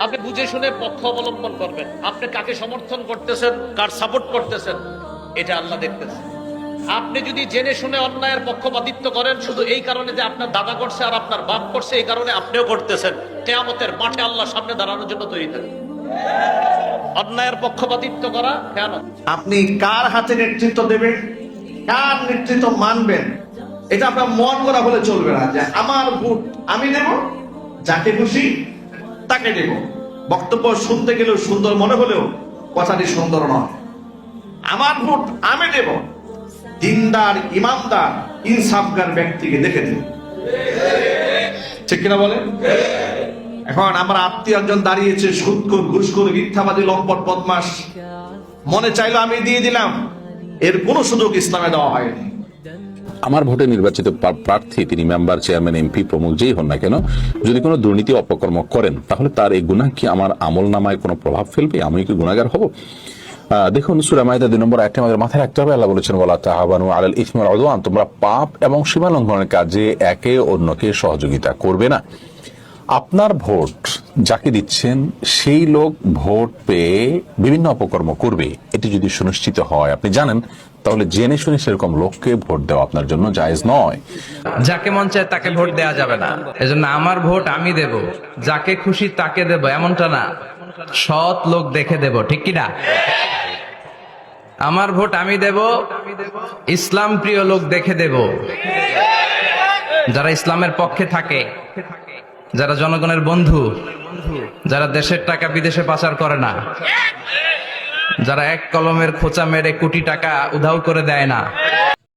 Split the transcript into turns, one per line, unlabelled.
আপনি বুঝে শুনে পক্ষ অবলম্বন করবেন। আপনি কাকে সমর্থন করতেছেন, কার সাপোর্ট করতেছেন, এটা আল্লাহ দেখতেছেন। আপনি যদি জেনে শুনে অন্যায়ের পক্ষপাতিত্ব করেন শুধু এই কারণে যে আপনার দাদা করছে আর আপনার বাপ করছে, এই কারণে আপনিও করতেছেন, কিয়ামতের মাঠে আল্লাহর সামনে দাঁড়ানোর জন্য তৈরি থাকবেন। অন্যায়ের পক্ষপাতিত্ব করা কেন?
আপনি কার হাতে নেতৃত্ব দেবেন, কার নেতৃত্ব মানবেন, এটা আপনার মন করা হলে চলবে না যে আমার ভোট আমি দেব, যাকে খুশি তাকে দেব। বক্তব্য শুনতে গেলেও সুন্দর মনে হলেও কথাটি সুন্দর নয়। আমার ভোট আমি দেব, দিনদার, ইমানদার, ইনসাফগার ব্যক্তিকে দেখে দেব। ঠিক কিনা বলেন? এখন আমার আত্মীয় একজন দাঁড়িয়েছে, সুদখোর, ঘুষখোর, মিথ্যাবাদী, লম্পট, বদমাস, মনে চাইলো আমি দিয়ে দিলাম, এর কোনো সুযোগ ইসলামে দেওয়া হয়নি।
আমার ভোটে নির্বাচিত প্রার্থী, তিনি মেম্বার, চেয়ারম্যান, এমপি প্রমুখ যেই হন না কেন, যদি কোনো দুর্নীতি অপকর্ম করেন, তাহলে তার এই গুনাহ কি আমার আমল নামায় কোনো প্রভাব ফেলবে? আমি কি গুনাহগার হব? দেখুন, সূরা মাইদা 2 নম্বর আয়াতে আমাদের মাথায় রাখতে হবে, আল্লাহ বলেছেন, ওয়ালা তাআওয়ানু আলাল ইসমি ওয়াল উদওয়ান, তোমরা পাপ এবং সীমা লঙ্ঘনের কাজে একে অন্যকে সহযোগিতা করবে না। আপনার ভোট যাকে দিচ্ছেন সেই লোক ভোট পেয়ে বিভিন্ন অপকর্ম করবে, এটি যদি সুনিশ্চিত হয়, আপনি জানেন, তাহলে জেনে শুনে সেরকম লোককে ভোট দেওয়া আপনার জন্য জায়েজ নয়।
যাকে মন চায় তাকে ভোট দেওয়া যাবে না। এজন্য আমার ভোট আমি দেব, যাকে খুশি তাকে দেব, এমনটা না, সৎ লোক দেখে দেব। ঠিক কিনা? আমার ভোট আমি দেব, ইসলাম প্রিয় লোক দেখে দেব, যারা ইসলামের পক্ষে থাকে, যারা জনগণের বন্ধু, যারা দেশের টাকা বিদেশে পাচার করে না, যারা এক কলমের খোঁচা মেরে কোটি টাকা উধাও করে দেয় না,